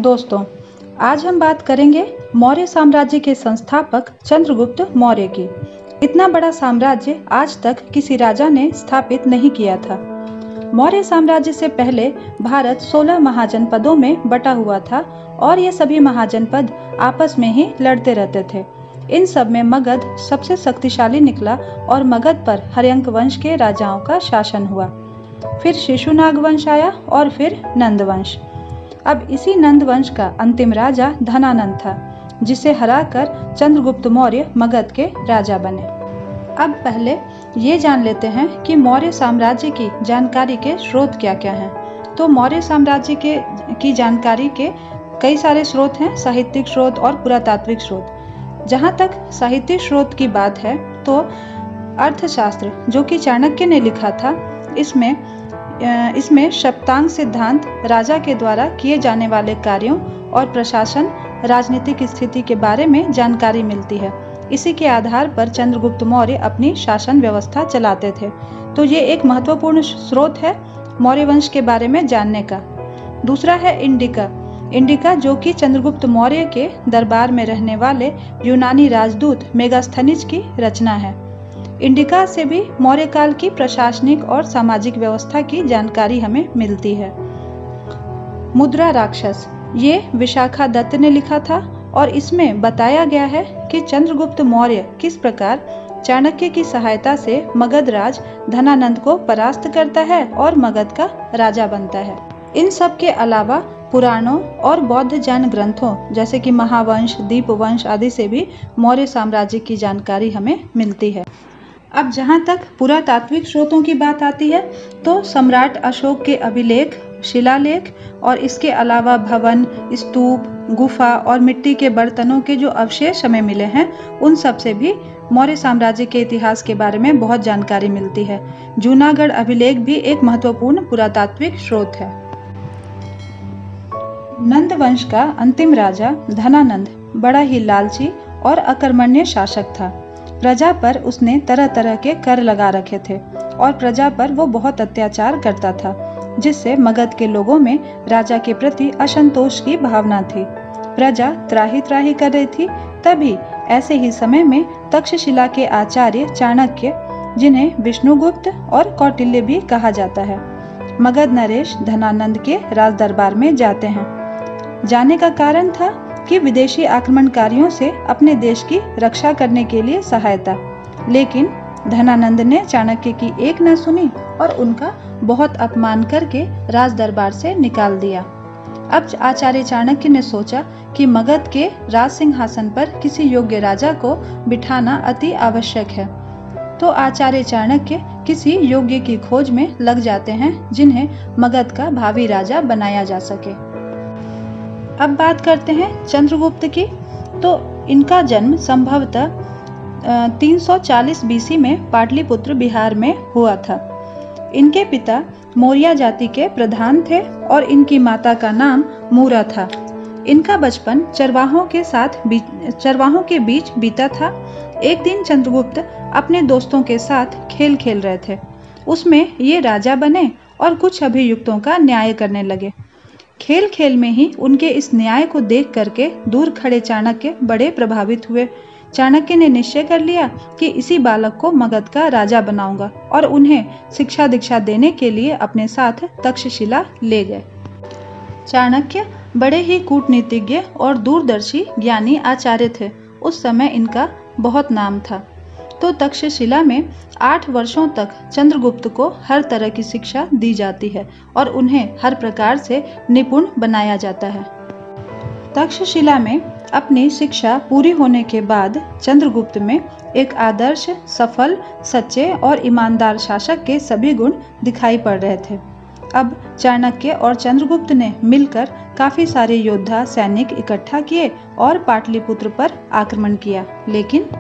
दोस्तों, आज हम बात करेंगे मौर्य साम्राज्य के संस्थापक चंद्रगुप्त मौर्य की। इतना बड़ा साम्राज्य आज तक किसी राजा ने स्थापित नहीं किया था। मौर्य साम्राज्य से पहले भारत 16 महाजनपदों में बटा हुआ था और ये सभी महाजनपद आपस में ही लड़ते रहते थे। इन सब में मगध सबसे शक्तिशाली निकला और मगध पर हर्यंक वंश के राजाओं का शासन हुआ। फिर शिशुनाग वंश आया और फिर नंद वंश। अब इसी नंद वंश का अंतिम राजा धनानंद था, जिसे हराकर चंद्रगुप्त मौर्य मगध के राजा बने। अब पहले ये जान लेते हैं कि मौर्य साम्राज्य की जानकारी के स्रोत क्या क्या हैं। तो मौर्य साम्राज्य की जानकारी के कई सारे स्रोत हैं, साहित्यिक स्रोत और पुरातात्विक स्रोत। जहाँ तक साहित्यिक स्रोत की बात है तो अर्थशास्त्र, जो कि चाणक्य ने लिखा था, इसमें सप्तांग सिद्धांत, राजा के द्वारा किए जाने वाले कार्यों और प्रशासन, राजनीतिक स्थिति के बारे में जानकारी मिलती है। इसी के आधार पर चंद्रगुप्त मौर्य अपनी शासन व्यवस्था चलाते थे। तो ये एक महत्वपूर्ण स्रोत है मौर्य वंश के बारे में जानने का। दूसरा है इंडिका, जो कि चंद्रगुप्त मौर्य के दरबार में रहने वाले यूनानी राजदूत मेगास्थनीज की रचना है। इंडिका से भी मौर्य काल की प्रशासनिक और सामाजिक व्यवस्था की जानकारी हमें मिलती है। मुद्रा राक्षस, ये विशाखा दत्त ने लिखा था और इसमें बताया गया है कि चंद्रगुप्त मौर्य किस प्रकार चाणक्य की सहायता से मगध राज धनानंद को परास्त करता है और मगध का राजा बनता है। इन सब के अलावा पुराणों और बौद्ध जैन ग्रंथों जैसे कि महावंश, दीपवंश आदि से भी मौर्य साम्राज्य की जानकारी हमें मिलती है। अब जहाँ तक पुरातात्विक स्रोतों की बात आती है तो सम्राट अशोक के अभिलेख, शिलालेख और इसके अलावा भवन, स्तूप, गुफा और मिट्टी के बर्तनों के जो अवशेष हमें मिले हैं, उन सब से भी मौर्य साम्राज्य के इतिहास के बारे में बहुत जानकारी मिलती है। जूनागढ़ अभिलेख भी एक महत्वपूर्ण पुरातात्विक स्रोत है। नंद वंश का अंतिम राजा धनानंद बड़ा ही लालची और अकर्मण्य शासक था। प्रजा पर उसने तरह तरह के कर लगा रखे थे और प्रजा पर वो बहुत अत्याचार करता था, जिससे मगध के लोगों में राजा के प्रति असंतोष की भावना थी। प्रजा त्राही त्राही कर रही थी। तभी ऐसे ही समय में तक्षशिला के आचार्य चाणक्य, जिन्हें विष्णुगुप्त और कौटिल्य भी कहा जाता है, मगध नरेश धनानंद के राज दरबार में जाते हैं। जाने का कारण था कि विदेशी आक्रमणकारियों से अपने देश की रक्षा करने के लिए सहायता। लेकिन धनानंद ने चाणक्य की एक न सुनी और उनका बहुत अपमान करके राज दरबार से निकाल दिया। अब आचार्य चाणक्य ने सोचा कि मगध के राज सिंहासन पर किसी योग्य राजा को बिठाना अति आवश्यक है। तो आचार्य चाणक्य किसी योग्य की खोज में लग जाते हैं, जिन्हें मगध का भावी राजा बनाया जा सके। अब बात करते हैं चंद्रगुप्त की। तो इनका जन्म संभवतः 340 बीसी में पाटलिपुत्र बिहार में हुआ था। इनके पिता मौर्य जाति के प्रधान थे और इनकी माता का नाम मूरा था। इनका बचपन चरवाहों के बीच बीता था। एक दिन चंद्रगुप्त अपने दोस्तों के साथ खेल खेल रहे थे। उसमें ये राजा बने और कुछ अभियुक्तों का न्याय करने लगे। खेल खेल में ही उनके इस न्याय को देख करके दूर खड़े चाणक्य बड़े प्रभावित हुए। चाणक्य ने निश्चय कर लिया कि इसी बालक को मगध का राजा बनाऊंगा और उन्हें शिक्षा दीक्षा देने के लिए अपने साथ तक्षशिला ले गए। चाणक्य बड़े ही कूटनीतिज्ञ और दूरदर्शी ज्ञानी आचार्य थे। उस समय इनका बहुत नाम था। तो तक्षशिला में 8 वर्षों तक चंद्रगुप्त को हर तरह की शिक्षा दी जाती है और उन्हें हर प्रकार से निपुण बनाया जाता है। तक्षशिला में अपनी शिक्षा पूरी होने के बाद चंद्रगुप्त में एक आदर्श, सफल, सच्चे और ईमानदार शासक के सभी गुण दिखाई पड़ रहे थे। अब चाणक्य और चंद्रगुप्त ने मिलकर काफी सारे योद्धा, सैनिक इकट्ठा किए और पाटलिपुत्र पर आक्रमण किया। लेकिन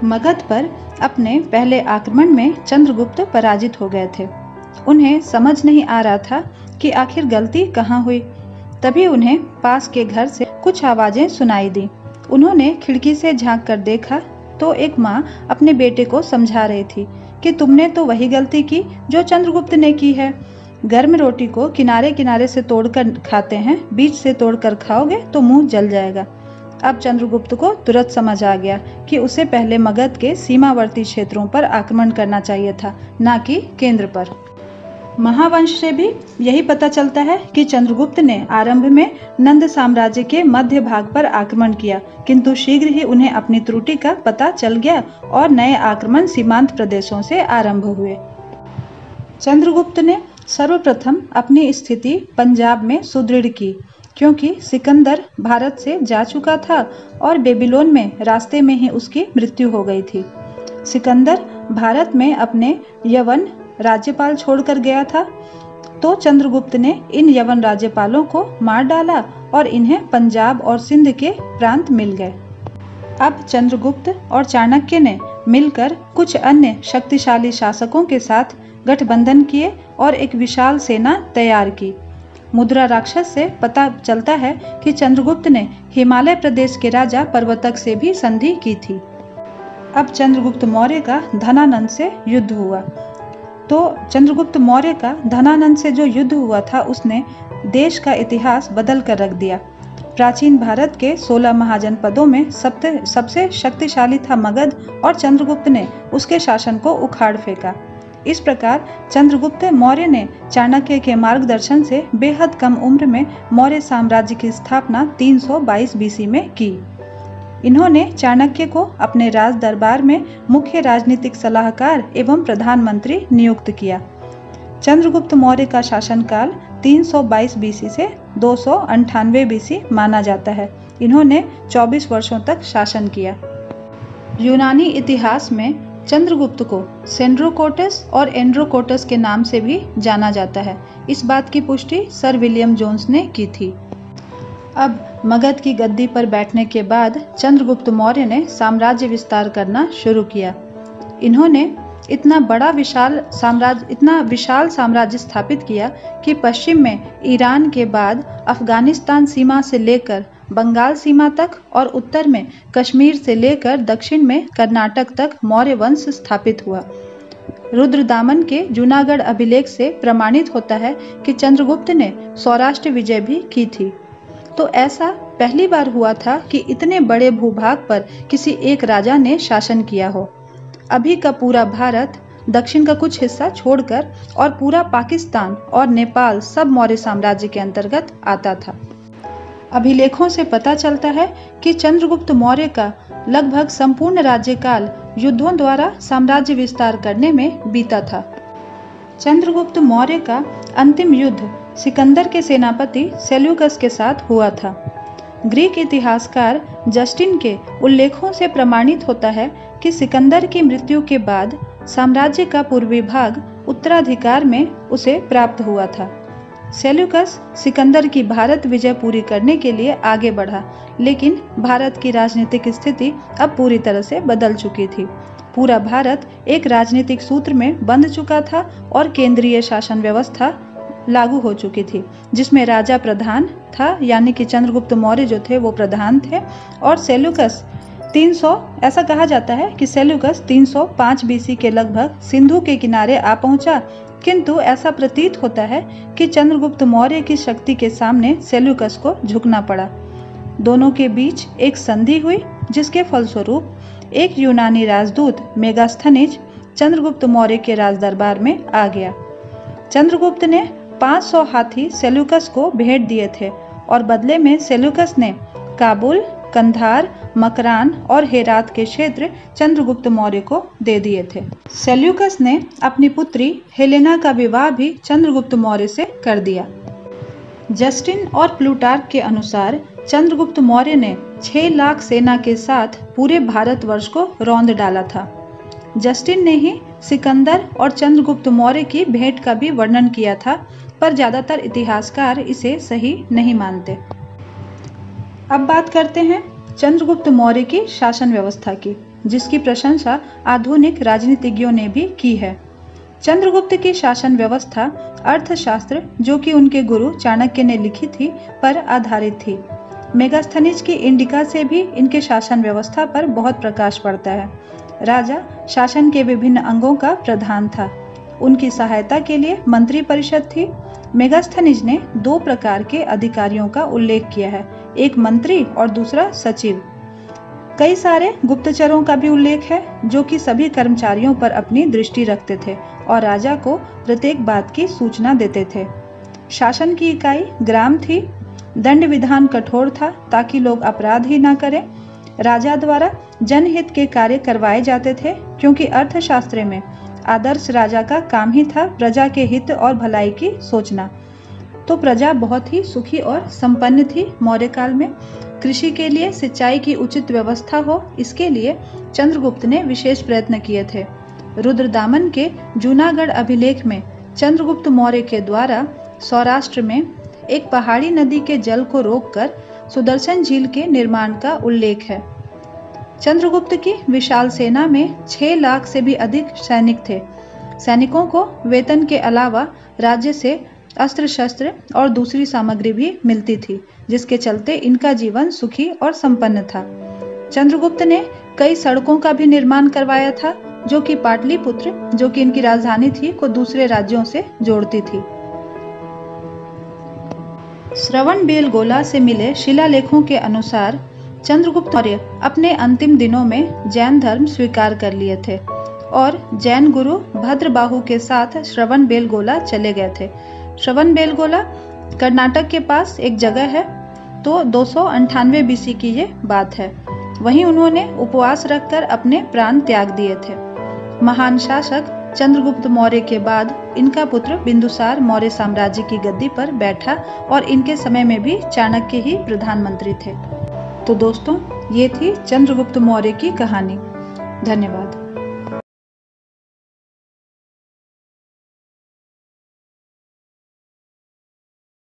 मगध पर अपने पहले आक्रमण में चंद्रगुप्त पराजित हो गए थे। उन्हें समझ नहीं आ रहा था कि आखिर गलती कहाँ हुई। तभी उन्हें पास के घर से कुछ आवाजें सुनाई दी। उन्होंने खिड़की से झांक कर देखा तो एक माँ अपने बेटे को समझा रही थी कि तुमने तो वही गलती की जो चंद्रगुप्त ने की है। गर्म रोटी को किनारे किनारे से तोड़कर खाते हैं, बीच से तोड़कर खाओगे तो मुंह जल जाएगा। अब चंद्रगुप्त को तुरंत समझ आ गया कि उसे पहले मगध के सीमावर्ती क्षेत्रों पर आक्रमण करना चाहिए था, न कि केंद्र पर। महावंश से भी यही पता चलता है कि चंद्रगुप्त ने आरंभ में नंद साम्राज्य के मध्य भाग पर आक्रमण किया, किंतु शीघ्र ही उन्हें अपनी त्रुटि का पता चल गया और नए आक्रमण सीमांत प्रदेशों से आरंभ हुए। चंद्रगुप्त ने सर्वप्रथम अपनी स्थिति पंजाब में सुदृढ़ की, क्योंकि सिकंदर भारत से जा चुका था और बेबीलोन में रास्ते में ही उसकी मृत्यु हो गई थी। सिकंदर भारत में अपने यवन राज्यपाल छोड़कर गया था, तो चंद्रगुप्त ने इन यवन राज्यपालों को मार डाला और इन्हें पंजाब और सिंध के प्रांत मिल गए। अब चंद्रगुप्त और चाणक्य ने मिलकर कुछ अन्य शक्तिशाली शासकों के साथ गठबंधन किए और एक विशाल सेना तैयार की। मुद्रा राक्षस से पता चलता है कि चंद्रगुप्त ने हिमालय प्रदेश के राजा पर्वतक से भी संधि की थी। अब चंद्रगुप्त मौर्य का धनानंद से युद्ध हुआ। तो चंद्रगुप्त मौर्य का धनानंद से जो युद्ध हुआ था, उसने देश का इतिहास बदल कर रख दिया। प्राचीन भारत के 16 महाजनपदों में सबसे शक्तिशाली था मगध, और चंद्रगुप्त ने उसके शासन को उखाड़ फेंका। इस प्रकार चंद्रगुप्त मौर्य ने चाणक्य के मार्गदर्शन से बेहद कम उम्र में मौर्य साम्राज्य की स्थापना 322 बीसी में की। इन्होंने चाणक्य को अपने राज दरबार में मुख्य राजनीतिक सलाहकार एवं प्रधानमंत्री नियुक्त किया। चंद्रगुप्त मौर्य का शासनकाल 322 बीसी से 298 बीसी माना जाता है। इन्होंने 24 वर्षों तक शासन किया। यूनानी इतिहास में चंद्रगुप्त को सेंड्रोकोटस और एंड्रोकोटस के नाम से भी जाना जाता है। इस बात की पुष्टि सर विलियम जोन्स ने की थी। अब मगध की गद्दी पर बैठने के बाद चंद्रगुप्त मौर्य ने साम्राज्य विस्तार करना शुरू किया। इन्होंने इतना विशाल साम्राज्य स्थापित किया कि पश्चिम में ईरान के बाद अफगानिस्तान सीमा से लेकर बंगाल सीमा तक और उत्तर में कश्मीर से लेकर दक्षिण में कर्नाटक तक मौर्य वंश स्थापित हुआ। रुद्रदामन के जूनागढ़ अभिलेख से प्रमाणित होता है कि चंद्रगुप्त ने सौराष्ट्र विजय भी की थी। तो ऐसा पहली बार हुआ था कि इतने बड़े भूभाग पर किसी एक राजा ने शासन किया हो। अभी का पूरा भारत, दक्षिण का कुछ हिस्सा छोड़कर, और पूरा पाकिस्तान और नेपाल सब मौर्य साम्राज्य के अंतर्गत आता था। अभिलेखों से पता चलता है कि चंद्रगुप्त मौर्य का लगभग संपूर्ण राज्यकाल युद्धों द्वारा साम्राज्य विस्तार करने में बीता था। चंद्रगुप्त मौर्य का अंतिम युद्ध सिकंदर के सेनापति सेल्यूकस के साथ हुआ था। ग्रीक इतिहासकार जस्टिन के उल्लेखों से प्रमाणित होता है कि सिकंदर की मृत्यु के बाद साम्राज्य का पूर्वी भाग उत्तराधिकार में उसे प्राप्त हुआ था। सेल्यूकस सिकंदर की भारत विजय पूरी करने के लिए आगे बढ़ा, लेकिन भारत की राजनीतिक स्थिति अब पूरी तरह से बदल चुकी थी। पूरा भारत एक राजनीतिक सूत्र में बंध चुका था और केंद्रीय शासन व्यवस्था लागू हो चुकी थी, जिसमें राजा प्रधान था, यानी कि चंद्रगुप्त मौर्य जो थे वो प्रधान थे, और सेल्यूकस 300 ऐसा कहा जाता है कि सेल्यूकस 305 बीसी के लगभग सिंधु के किनारे आ पहुंचा, किंतु ऐसा प्रतीत होता है कि चंद्रगुप्त मौर्य की शक्ति के सामने सेल्यूकस को झुकना पड़ा। दोनों के बीच एक संधि हुई, जिसके फलस्वरूप एक यूनानी राजदूत मेगास्थनीज चंद्रगुप्त मौर्य के राजदरबार में आ गया। चंद्रगुप्त ने 500 हाथी सेल्यूकस को भेंट दिए थे और बदले में सेल्यूकस ने काबुल, कंधार, मकरान और हेरात के क्षेत्र चंद्रगुप्त मौर्य को दे दिए थे। सेल्यूकस ने अपनी पुत्री हेलेना का विवाह भी चंद्रगुप्त मौर्य से कर दिया। जस्टिन और प्लूटार्क के अनुसार चंद्रगुप्त मौर्य ने 6 लाख सेना के साथ पूरे भारतवर्ष को रौंद डाला था। जस्टिन ने ही सिकंदर और चंद्रगुप्त मौर्य की भेंट का भी वर्णन किया था, पर ज्यादातर इतिहासकार इसे सही नहीं मानते। अब बात करते हैं चंद्रगुप्त मौर्य की शासन व्यवस्था की, जिसकी प्रशंसा आधुनिक राजनीतिज्ञों ने भी की है। चंद्रगुप्त की शासन व्यवस्था अर्थशास्त्र, जो कि उनके गुरु चाणक्य ने लिखी थी, पर आधारित थी। मेगास्थनीज की इंडिका से भी इनके शासन व्यवस्था पर बहुत प्रकाश पड़ता है। राजा शासन के विभिन्न अंगों का प्रधान था। उनकी सहायता के लिए मंत्री परिषद थी। मेगास्थनीज ने 2 प्रकार के अधिकारियों का उल्लेख किया है, एक मंत्री और दूसरा सचिव। कई सारे गुप्तचरों का भी उल्लेख है जो कि सभी कर्मचारियों पर अपनी दृष्टि रखते थे और राजा को प्रत्येक बात की सूचना देते थे। शासन की इकाई ग्राम थी। दंड विधान कठोर था ताकि लोग अपराध ही ना करें। राजा द्वारा जनहित के कार्य करवाए जाते थे क्योंकि अर्थशास्त्र में आदर्श राजा का काम ही था प्रजा के हित और भलाई की सोचना। तो प्रजा बहुत ही सुखी और संपन्न थी। मौर्य काल में कृषि के लिए सिंचाई की उचित व्यवस्था हो, इसके लिए चंद्रगुप्त ने विशेष प्रयत्न किए थे। रुद्रदामन के जूनागढ़ अभिलेख में चंद्रगुप्त मौर्य के द्वारा सौराष्ट्र में एक पहाड़ी नदी के जल को रोककर सुदर्शन झील के निर्माण का उल्लेख है। चंद्रगुप्त की विशाल सेना में 6 लाख से भी अधिक सैनिक थे। सैनिकों को वेतन के अलावा राज्य से अस्त्र शस्त्र और दूसरी सामग्री भी मिलती थी, जिसके चलते इनका जीवन सुखी और संपन्न था। चंद्रगुप्त ने कई सड़कों का भी निर्माण करवाया था जो कि पाटलिपुत्र, जो कि इनकी राजधानी थी, को दूसरे राज्यों से जोड़ती थी। श्रवणबेलगोला से मिले शिलालेखों के अनुसार चंद्रगुप्त मौर्य अपने अंतिम दिनों में जैन धर्म स्वीकार कर लिए थे और जैन गुरु भद्रबाहु के साथ श्रवणबेलगोला चले गए थे। श्रवणबेलगोला कर्नाटक के पास एक जगह है। तो 298 BC की ये बात है। वहीं उन्होंने उपवास रखकर अपने प्राण त्याग दिए थे। महान शासक चंद्रगुप्त मौर्य के बाद इनका पुत्र बिंदुसार मौर्य साम्राज्य की गद्दी पर बैठा और इनके समय में भी चाणक्य ही प्रधानमंत्री थे। तो दोस्तों, ये थी चंद्रगुप्त मौर्य की कहानी। धन्यवाद।